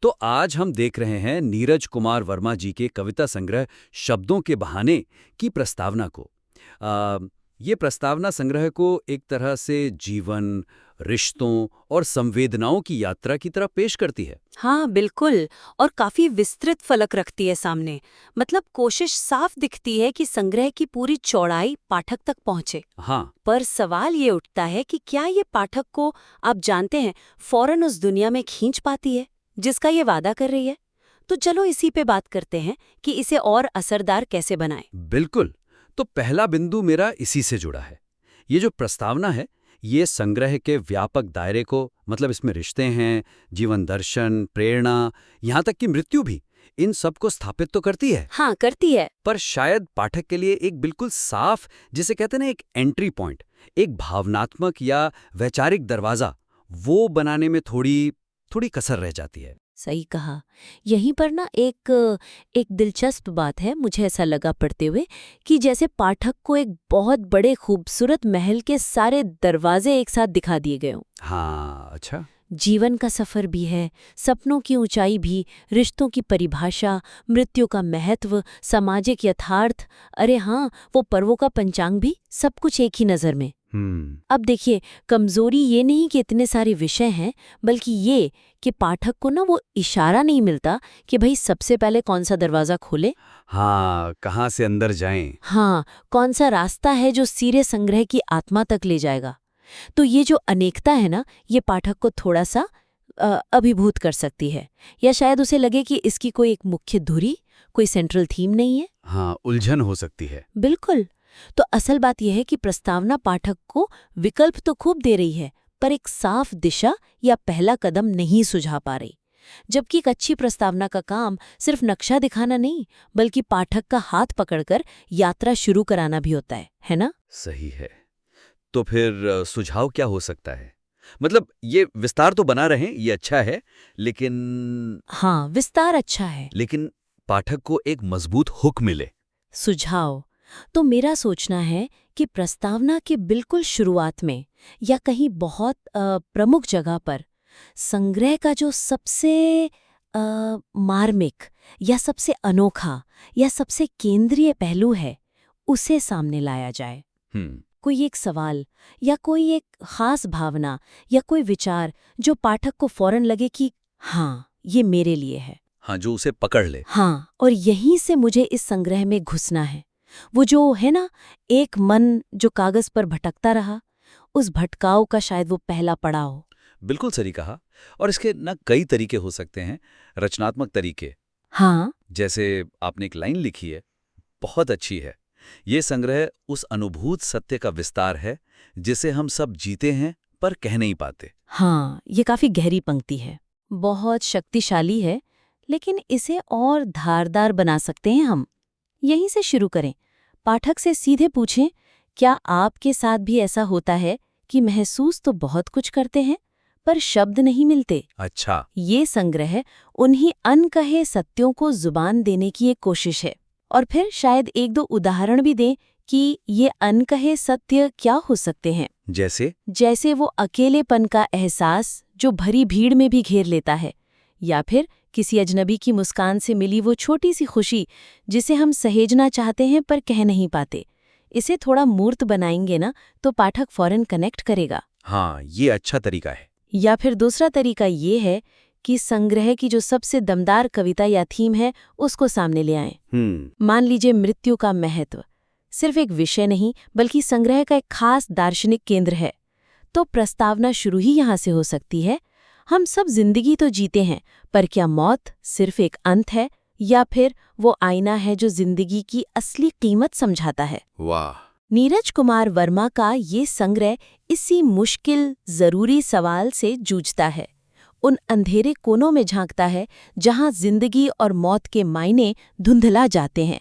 तो आज हम देख रहे हैं नीरज कुमार वर्मा जी के कविता संग्रह शब्दों के बहाने की प्रस्तावना को। आ, ये प्रस्तावना संग्रह को एक तरह से जीवन, रिश्तों और संवेदनाओं की यात्रा की तरह पेश करती है। हाँ बिल्कुल। और काफी विस्तृत फलक रखती है सामने। मतलब कोशिश साफ दिखती है कि संग्रह की पूरी चौड़ाई पाठक तक पहुंचे। हाँ, पर सवाल ये उठता है कि क्या ये पाठक को, आप जानते हैं, फौरन उस दुनिया में खींच पाती है जिसका ये वादा कर रही है। तो चलो इसी पे बात करते हैं कि इसे और असरदार कैसे बनाएं। बिल्कुल। तो पहला बिंदु मेरा इसी से जुड़ा है। ये जो प्रस्तावना है, ये संग्रह के व्यापक दायरे को, मतलब इसमें रिश्ते हैं, जीवन दर्शन, प्रेरणा, यहाँ तक कि मृत्यु भी, इन सब को स्थापित तो करती है। हाँ करती है। पर शायद पाठक के लिए एक बिल्कुल साफ, जिसे कहते हैं ना, एक एंट्री पॉइंट, एक भावनात्मक या वैचारिक दरवाजा, वो बनाने में थोड़ी थोड़ी कसर रह जाती है। सही कहा। यहीं पर ना एक एक दिलचस्प बात है, मुझे ऐसा लगा पढ़ते हुए, कि जैसे पाठक को एक बहुत बड़े खूबसूरत महल के सारे दरवाजे एक साथ दिखा दिए गए हों। हाँ, अच्छा। जीवन का सफर भी है, सपनों की ऊंचाई भी, रिश्तों की परिभाषा, मृत्यु का महत्व, सामाजिक यथार्थ, अरे हाँ, वो पर्वों का पंचांग भी, सब कुछ एक ही नज़र में। अब देखिए, कमजोरी ये नहीं कि इतने सारे विषय हैं, बल्कि ये कि पाठक को ना वो इशारा नहीं मिलता कि भाई सबसे पहले कौन सा दरवाज़ा खोले। हाँ, कहाँ से अंदर जाएं? हाँ, कौन सा रास्ता है जो सीरे संग्रह की आत्मा तक ले जाएगा। तो ये जो अनेकता है ना, ये पाठक को थोड़ा सा अभिभूत कर सकती है, या शायद उसे लगे कि इसकी कोई एक मुख्य धुरी, कोई सेंट्रल थीम नहीं है। हाँ, उलझन हो सकती है। बिल्कुल। तो असल बात यह है कि प्रस्तावना पाठक को विकल्प तो खूब दे रही है, पर एक साफ दिशा या पहला कदम नहीं सुझा पा रही। जबकि एक अच्छी प्रस्तावना का काम सिर्फ नक्शा दिखाना नहीं, बल्कि पाठक का हाथ पकड़कर यात्रा शुरू कराना भी होता है ना? सही है। तो फिर सुझाव क्या हो सकता है? मतलब ये विस्तार तो बना रहें, ये अच्छा है, लेकिन हाँ, विस्तार अच्छा है। लेकिन पाठक को एक मजबूत हुक मिले। सुझाव तो मेरा सोचना है कि प्रस्तावना के बिल्कुल शुरुआत में या कहीं बहुत प्रमुख जगह पर संग्रह का जो सबसे मार्मिक या सबसे अनोखा या सबसे केंद्रीय पहलू है, उसे सामने लाया जाए। कोई एक सवाल या कोई एक खास भावना या कोई विचार जो पाठक को फौरन लगे कि हाँ, ये मेरे लिए है। हाँ, जो उसे पकड़ ले। हाँ, और यहीं से मुझे इस संग्रह में घुसना है। वो जो है ना, एक मन जो कागज पर भटकता रहा, उस भटकाव का शायद वो पहला पड़ाव हो। बिल्कुल सही कहा। और इसके ना कई तरीके हो सकते हैं, रचनात्मक तरीके। हाँ, जैसे आपने एक लाइन लिखी है, बहुत अच्छी है। ये संग्रह उस अनुभूत सत्य का विस्तार है जिसे हम सब जीते हैं पर कह नहीं पाते। हाँ, ये काफी गहरी पंक्ति है, बहुत शक्तिशाली है, लेकिन इसे और धारदार बना सकते हैं हम। यहीं से शुरू करें। पाठक से सीधे पूछें, क्या आपके साथ भी ऐसा होता है कि महसूस तो बहुत कुछ करते हैं पर शब्द नहीं मिलते? अच्छा। ये संग्रह उन्हीं अनकहे सत्यों को जुबान देने की एक कोशिश है। और फिर शायद एक दो उदाहरण भी दें कि ये अनकहे सत्य क्या हो सकते हैं। जैसे वो अकेलेपन का एहसास जो भरी भीड़ में भी घेर लेता है, या फिर किसी अजनबी की मुस्कान से मिली वो छोटी सी खुशी जिसे हम सहेजना चाहते हैं पर कह नहीं पाते। इसे थोड़ा मूर्त बनाएंगे ना, तो पाठक फौरन कनेक्ट करेगा। हाँ, ये अच्छा तरीका है। या फिर दूसरा तरीका ये है कि संग्रह की जो सबसे दमदार कविता या थीम है, उसको सामने ले आएं। मान लीजिए मृत्यु का महत्व सिर्फ एक विषय नहीं, बल्कि संग्रह का एक खास दार्शनिक केंद्र है। तो प्रस्तावना शुरू ही यहाँ से हो सकती है। हम सब जिंदगी तो जीते हैं, पर क्या मौत सिर्फ एक अंत है, या फिर वो आईना है जो जिंदगी की असली कीमत समझाता है? वाह! नीरज कुमार वर्मा का ये संग्रह इसी मुश्किल, जरूरी सवाल से जूझता है। उन अंधेरे कोनों में झांकता है जहां जिंदगी और मौत के मायने धुंधला जाते हैं।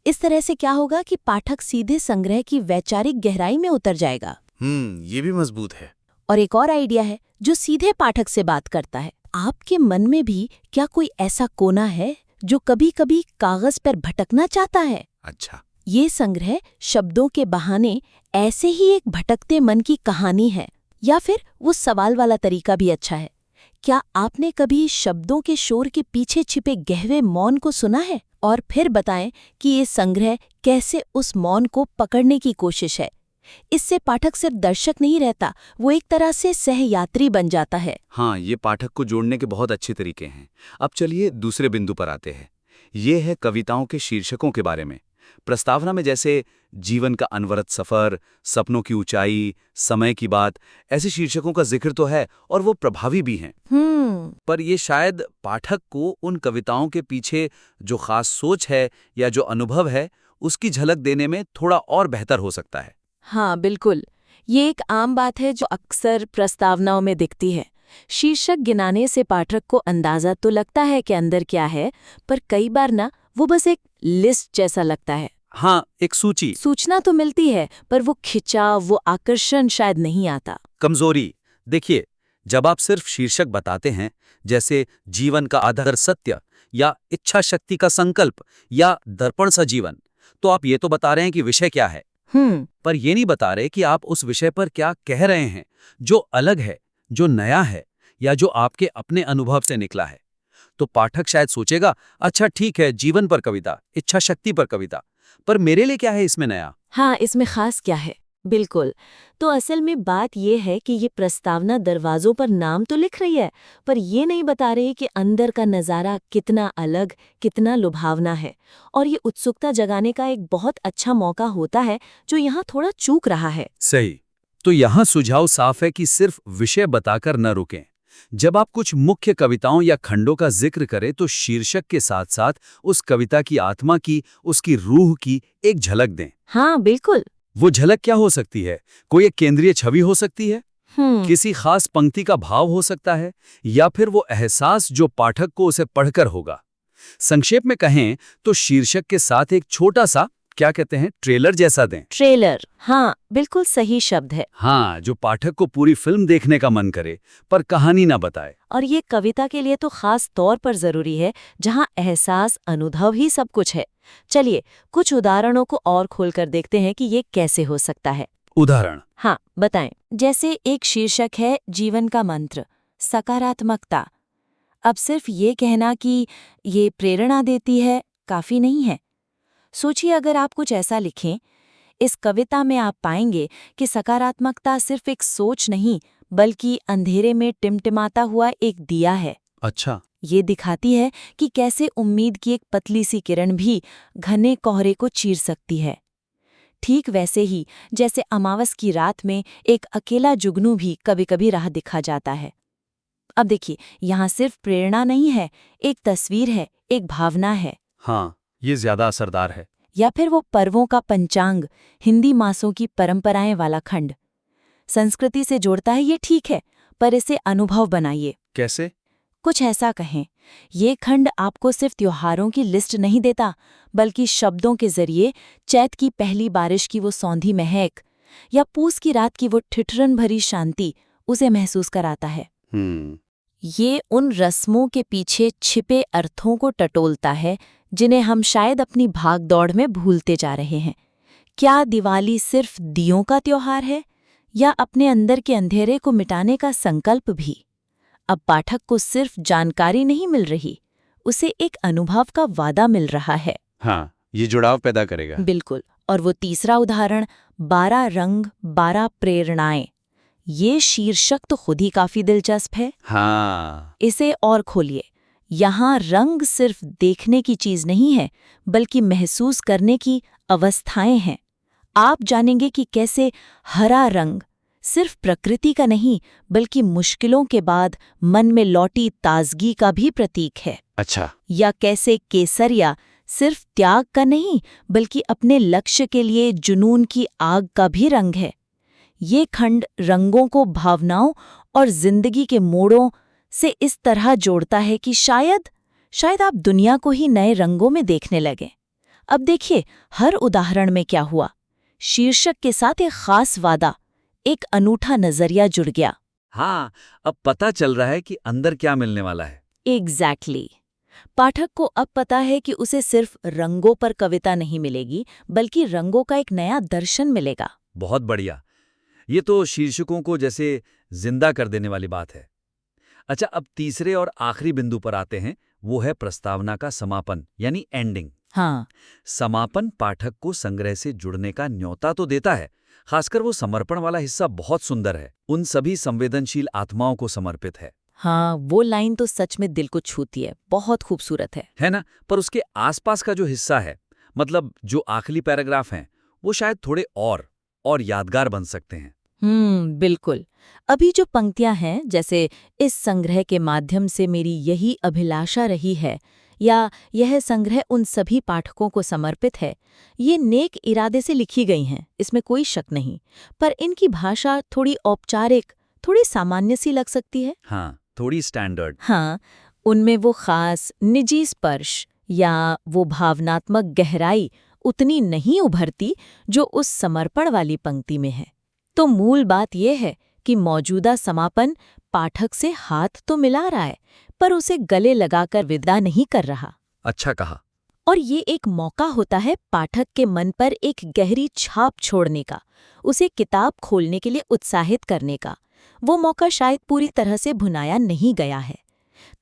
इस तरह से क्या होगा कि पाठक सीधे संग्रह की वैचारिक गहराई में उतर जाएगा। ये भी मजबूत है। और एक और आइडिया है जो सीधे पाठक से बात करता है। आपके मन में भी क्या कोई ऐसा कोना है जो कभी-कभी कागज पर भटकना चाहता है? अच्छा। ये संग्रह शब्दों के बहाने ऐसे ही एक भटकते मन की कहानी है। या फिर वो सवाल वाला तरीका भी अच्छा है, क्या आपने कभी शब्दों के शोर के पीछे छिपे गहरे मौन को सुना है? और फिर बताएं कि ये संग्रह कैसे उस मौन को पकड़ने की कोशिश है। इससे पाठक सिर्फ दर्शक नहीं रहता, वो एक तरह से सहयात्री बन जाता है। हाँ, ये पाठक को जोड़ने के बहुत अच्छे तरीके हैं। अब चलिए दूसरे बिंदु पर आते हैं। ये है कविताओं के शीर्षकों के बारे में। प्रस्तावना में जैसे जीवन का अनवरत सफर, सपनों की ऊंचाई, समय की बात, ऐसे शीर्षकों का जिक्र तो है और वो प्रभावी भी हैं। पर ये शायद पाठक को उन कविताओं के पीछे जो खास सोच है या जो अनुभव है, उसकी झलक देने में थोड़ा और बेहतर हो सकता है। हाँ, बिल्कुल। ये एक आम बात है जो अक्सर प्रस्तावनाओं में दिखती है। शीर्षक गिनाने से पाठक को अंदाजा तो लगता है कि अंदर क्या है, पर कई बार ना वो बस एक लिस्ट जैसा लगता है। हाँ, एक सूचना तो मिलती है, पर वो खिंचाव, वो आकर्षण शायद नहीं आता। कमजोरी। देखिए, जब आप सिर्फ शीर्षक बताते हैं, जैसे जीवन का आधार सत्य या इच्छा शक्ति का संकल्प या दर्पण सा जीवन, तो आप ये तो बता रहे हैं कि विषय क्या है, पर ये नहीं बता रहे कि आप उस विषय पर क्या कह रहे हैं, जो अलग है, जो नया है या जो आपके अपने अनुभव से निकला है। तो पाठक शायद सोचेगा, अच्छा ठीक है, जीवन पर कविता, इच्छा शक्ति पर कविता, पर मेरे लिए क्या है इसमें नया? हाँ, इसमें खास क्या है? बिल्कुल। तो असल में बात यह है कि ये प्रस्तावना दरवाजों पर नाम तो लिख रही है, पर ये नहीं बता रही कि अंदर का नज़ारा कितना अलग, कितना लुभावना है। और ये उत्सुकता जगाने का एक बहुत अच्छा मौका होता है, जो यहाँ थोड़ा चूक रहा है। सही। तो यहाँ सुझाव साफ है कि सिर्फ विषय बताकर न रुकें। जब आप कुछ मुख्य कविताओं या खंडों का जिक्र करें तो शीर्षक के साथ साथ उस कविता की आत्मा की, उसकी रूह की एक झलक दें। हाँ, बिल्कुल। वो झलक क्या हो सकती है? कोई एक केंद्रीय छवि हो सकती है, किसी खास पंक्ति का भाव हो सकता है, या फिर वो एहसास जो पाठक को उसे पढ़कर होगा। संक्षेप में कहें तो शीर्षक के साथ एक छोटा सा, क्या कहते हैं, ट्रेलर जैसा दें। ट्रेलर, हाँ, बिल्कुल सही शब्द है। हाँ, जो पाठक को पूरी फिल्म देखने का मन करे पर कहानी ना बताए। और ये कविता के लिए तो खास तौर पर जरूरी है, जहाँ एहसास, अनुभव ही सब कुछ है। चलिए कुछ उदाहरणों को और खोलकर देखते हैं कि ये कैसे हो सकता है। उदाहरण? हाँ, बताएं। जैसे एक शीर्षक है जीवन का मंत्र, सकारात्मकता। अब सिर्फ ये कहना कि ये प्रेरणा देती है काफी नहीं है। सोचिए अगर आप कुछ ऐसा लिखें, इस कविता में आप पाएंगे कि सकारात्मकता सिर्फ एक सोच नहीं, बल्कि अंधेरे में टिमटिमाता हुआ एक दिया है। अच्छा। ये दिखाती है कि कैसे उम्मीद की एक पतली सी किरण भी घने कोहरे को चीर सकती है। ठीक वैसे ही जैसे अमावस की रात में एक अकेला जुगनू भी कभी-कभी राह दिखा जाता है। अब देखिए, यहाँ सिर्फ प्रेरणा नहीं है, एक तस्वीर है, एक भावना है। हाँ, ये ज्यादा असरदार है। या फिर वो पर्वों का पंचांग, हिंदी मासों की परंपराएं वाला खंड। संस्कृति से जोड़ता है, ये ठीक है, पर इसे अनुभव बनाइए। कैसे? कुछ ऐसा कहें, ये खंड आपको सिर्फ त्योहारों की लिस्ट नहीं देता, बल्कि शब्दों के जरिए चैत की पहली बारिश की वो सौंधी महक या पूस की रात की वो ठिठुरन भरी शांति उसे महसूस कराता है। ये उन रस्मों के पीछे छिपे अर्थों को टटोलता है, जिन्हें हम शायद अपनी भागदौड़ में भूलते जा रहे हैं। क्या दिवाली सिर्फ दियों का त्योहार है, या अपने अंदर के अंधेरे को मिटाने का संकल्प भी? अब पाठक को सिर्फ जानकारी नहीं मिल रही, उसे एक अनुभव का वादा मिल रहा है। हाँ, ये जुड़ाव पैदा करेगा। बिल्कुल। और वो तीसरा उदाहरण, 12 रंग 12 प्रेरणाएं। ये शीर्षक तो खुद ही काफी दिलचस्प है। हाँ। इसे और खोलिए। यहाँ रंग सिर्फ देखने की चीज नहीं है, बल्कि महसूस करने की अवस्थाएं हैं। आप जानेंगे कि कैसे हरा रंग सिर्फ प्रकृति का नहीं, बल्कि मुश्किलों के बाद मन में लौटी ताजगी का भी प्रतीक है। अच्छा। या कैसे केसरिया सिर्फ त्याग का नहीं, बल्कि अपने लक्ष्य के लिए जुनून की आग का भी रंग है। ये खंड रंगों को भावनाओं और जिंदगी के मोड़ों से इस तरह जोड़ता है कि शायद आप दुनिया को ही नए रंगों में देखने लगें। अब देखिए, हर उदाहरण में क्या हुआ। शीर्षक के साथ एक खास वादा, एक अनूठा नजरिया जुड़ गया। हाँ, अब पता चल रहा है कि अंदर क्या मिलने वाला है। एग्जैक्टली। पाठक को अब पता है कि उसे सिर्फ रंगों पर कविता नहीं मिलेगी, बल्कि रंगों का एक नया दर्शन मिलेगा। बहुत बढ़िया। ये तो शीर्षकों को जैसे जिंदा कर देने वाली बात है। अच्छा, अब तीसरे और आखिरी बिंदु पर आते हैं, वो है प्रस्तावना का समापन यानी एंडिंग। हाँ, समापन पाठक को संग्रह से जुड़ने का न्योता तो देता है, खासकर वो समर्पण वाला हिस्सा बहुत सुंदर है, उन सभी संवेदनशील आत्माओं को समर्पित है। हाँ, वो लाइन तो सच में दिल को छूती है, बहुत खूबसूरत है। ना? पर उसके आसपास का जो हिस्सा है, मतलब जो आखिरी पैराग्राफ हैं, वो शायद थोड़े और यादगार बन सकते हैं। बिल्कुल। अभी जो पंक्तियां हैं, जैसे इस संग्रह के माध्यम से मेरी यही अभिलाषा रही है, या यह संग्रह उन सभी पाठकों को समर्पित है, ये नेक इरादे से लिखी गई हैं, इसमें कोई शक नहीं। पर इनकी भाषा थोड़ी औपचारिक, थोड़ी सामान्य सी लग सकती है। हाँ, थोड़ी स्टैंडर्ड। हाँ, उनमें वो खास निजी स्पर्श या वो भावनात्मक गहराई उतनी नहीं उभरती जो उस समर्पण वाली पंक्ति में है। तो मूल बात यह है कि मौजूदा समापन पाठक से हाथ तो मिला रहा है, पर उसे गले लगाकर विदा नहीं कर रहा। अच्छा कहा। और ये एक मौका होता है पाठक के मन पर एक गहरी छाप छोड़ने का, उसे किताब खोलने के लिए उत्साहित करने का। वो मौका शायद पूरी तरह से भुनाया नहीं गया है।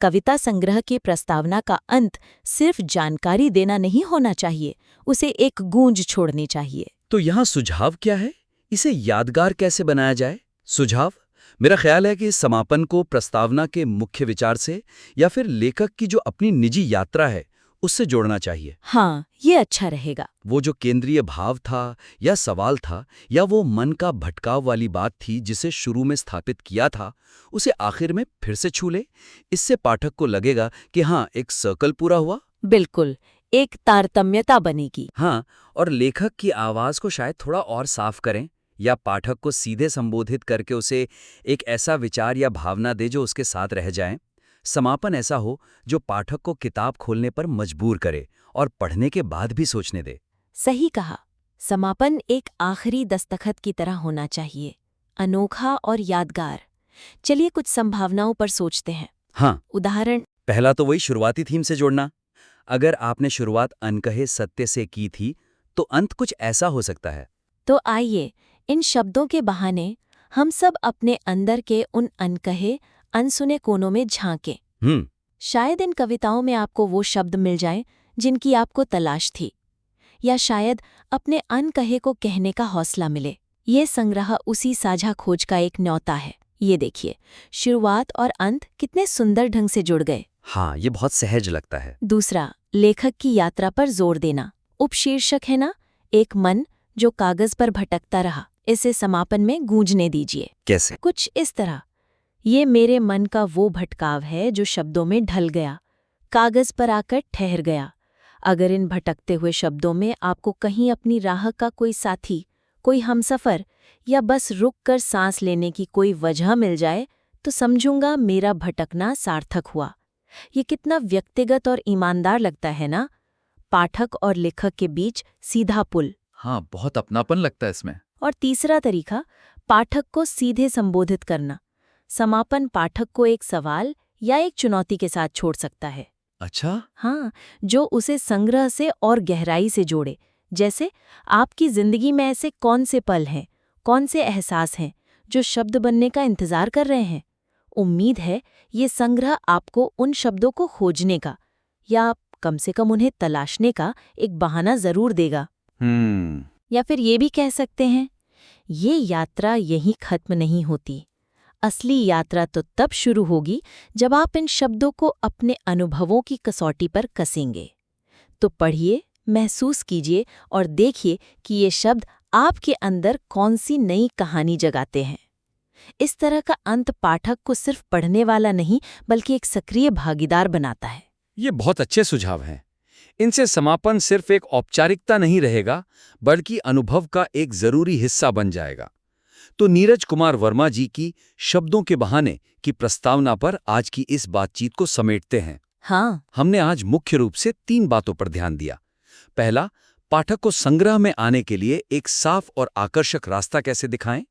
कविता संग्रह की प्रस्तावना का अंत सिर्फ जानकारी देना नहीं होना चाहिए, उसे एक गूंज छोड़नी चाहिए। तो यहाँ सुझाव क्या है? इसे यादगार कैसे बनाया जाए? सुझाव, मेरा ख्याल है कि इस समापन को प्रस्तावना के मुख्य विचार से या फिर लेखक की जो अपनी निजी यात्रा है उससे जोड़ना चाहिए। हाँ, ये अच्छा रहेगा। वो जो केंद्रीय भाव था या सवाल था या वो मन का भटकाव वाली बात थी जिसे शुरू में स्थापित किया था, उसे आखिर में फिर से छू ले। इससे पाठक को लगेगा कि हाँ, एक सर्कल पूरा हुआ। बिल्कुल, एक तारतम्यता बनेगी। हाँ, और लेखक की आवाज को शायद थोड़ा और साफ करें या पाठक को सीधे संबोधित करके उसे एक ऐसा विचार या भावना दे जो उसके साथ रह जाए। समापन ऐसा हो जो पाठक को किताब खोलने पर मजबूर करे और पढ़ने के बाद भी सोचने दे। सही कहा। समापन एक आखिरी दस्तखत की तरह होना चाहिए, अनोखा और यादगार। चलिए कुछ संभावनाओं पर सोचते हैं। हाँ, उदाहरण, पहला तो वही शुरुआती थीम से जोड़ना। अगर आपने शुरुआत अनकहे सत्य से की थी तो अंत कुछ ऐसा हो सकता है। तो आइए इन शब्दों के बहाने हम सब अपने अंदर के उन अनकहे, अनसुने कोनों में झांकें। शायद इन कविताओं में आपको वो शब्द मिल जाएं जिनकी आपको तलाश थी, या शायद अपने अनकहे को कहने का हौसला मिले। ये संग्रह उसी साझा खोज का एक न्योता है। ये देखिए, शुरुआत और अंत कितने सुंदर ढंग से जुड़ गए। हाँ, ये बहुत सहज लगता है। दूसरा, लेखक की यात्रा पर जोर देना। उपशीर्षक है ना, एक मन जो कागज पर भटकता रहा। इसे समापन में गूंजने दीजिए। कैसे? कुछ इस तरह, ये मेरे मन का वो भटकाव है जो शब्दों में ढल गया, कागज पर आकर ठहर गया। अगर इन भटकते हुए शब्दों में आपको कहीं अपनी राह का कोई साथी, कोई हमसफर या बस रुक कर सांस लेने की कोई वजह मिल जाए तो समझूंगा मेरा भटकना सार्थक हुआ। ये कितना व्यक्तिगत और ईमानदार लगता है ना, पाठक और लेखक के बीच सीधा पुल। हाँ, बहुत अपनापन लगता है इसमें। और तीसरा तरीका, पाठक को सीधे संबोधित करना। समापन पाठक को एक सवाल या एक चुनौती के साथ छोड़ सकता है। अच्छा? हाँ, जो उसे संग्रह से और गहराई से जोड़े। जैसे, आपकी जिंदगी में ऐसे कौन से पल हैं, कौन से एहसास हैं जो शब्द बनने का इंतजार कर रहे हैं। उम्मीद है ये संग्रह आपको उन शब्दों को खोजने का, या कम से कम उन्हें तलाशने का एक बहाना जरूर देगा। या फिर ये भी कह सकते हैं, ये यात्रा यहीं खत्म नहीं होती। असली यात्रा तो तब शुरू होगी जब आप इन शब्दों को अपने अनुभवों की कसौटी पर कसेंगे। तो पढ़िए, महसूस कीजिए और देखिए कि ये शब्द आपके अंदर कौन सी नई कहानी जगाते हैं। इस तरह का अंत पाठक को सिर्फ पढ़ने वाला नहीं बल्कि एक सक्रिय भागीदार बनाता है। ये बहुत अच्छे सुझाव हैं। इनसे समापन सिर्फ एक औपचारिकता नहीं रहेगा बल्कि अनुभव का एक जरूरी हिस्सा बन जाएगा। तो नीरज कुमार वर्मा जी की शब्दों के बहाने की प्रस्तावना पर आज की इस बातचीत को समेटते हैं। हाँ, हमने आज मुख्य रूप से 3 बातों पर ध्यान दिया। पहला, पाठक को संग्रह में आने के लिए एक साफ और आकर्षक रास्ता कैसे दिखाएं।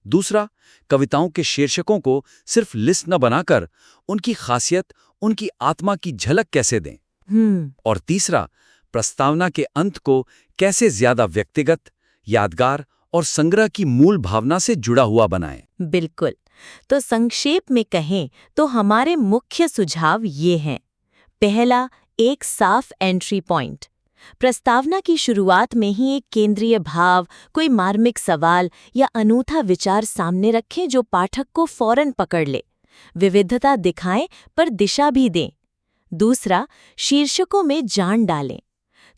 दूसरा, कविताओं के शीर्षकों को सिर्फ लिस्ट न बनाकर उनकी खासियत, उनकी आत्मा की झलक कैसे दें। और तीसरा, प्रस्तावना के अंत को कैसे ज्यादा व्यक्तिगत, यादगार और संग्रह की मूल भावना से जुड़ा हुआ बनाएं। बिल्कुल। तो संक्षेप में कहें तो हमारे मुख्य सुझाव ये हैं। पहला, एक साफ एंट्री पॉइंट। प्रस्तावना की शुरुआत में ही एक केंद्रीय भाव, कोई मार्मिक सवाल या अनूठा विचार सामने रखें जो पाठक को फौरन पकड़ ले। विविधता दिखाएं पर दिशा भी दें। दूसरा, शीर्षकों में जान डालें।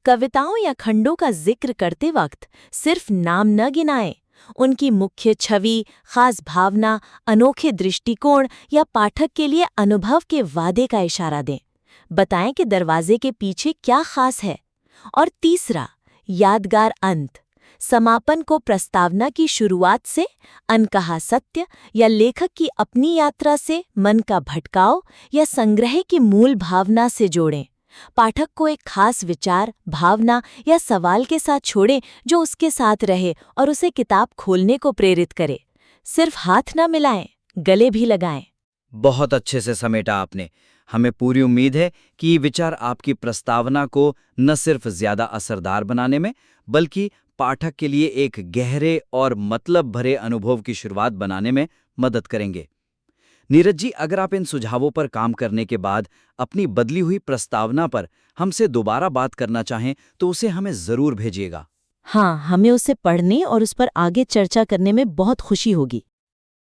कविताओं या खंडों का जिक्र करते वक्त सिर्फ नाम न गिनाएं, उनकी मुख्य छवि, खास भावना, अनोखे दृष्टिकोण या पाठक के लिए अनुभव के वादे का इशारा दें। बताएं कि दरवाजे के पीछे क्या खास है। और तीसरा, यादगार अंत। समापन को प्रस्तावना की शुरुआत से, अनकहा सत्य या लेखक की अपनी यात्रा से, मन का भटकाव या संग्रह की मूल भावना से जोड़ें। पाठक को एक खास विचार, भावना या सवाल के साथ छोड़ें जो उसके साथ रहे और उसे किताब खोलने को प्रेरित करे। सिर्फ हाथ न मिलाएं, गले भी लगाएं। बहुत अच्छे से समेटा आपने। हमें पूरी उम्मीद है कि ये विचार आपकी प्रस्तावना को न सिर्फ ज्यादा असरदार बनाने में, बल्कि पाठक के लिए एक गहरे और मतलब भरे अनुभव की शुरुआत बनाने में मदद करेंगे। नीरज जी, अगर आप इन सुझावों पर काम करने के बाद अपनी बदली हुई प्रस्तावना पर हमसे दोबारा बात करना चाहें तो उसे हमें जरूर भेजिएगा। हाँ, हमें उसे पढ़ने और उस पर आगे चर्चा करने में बहुत खुशी होगी।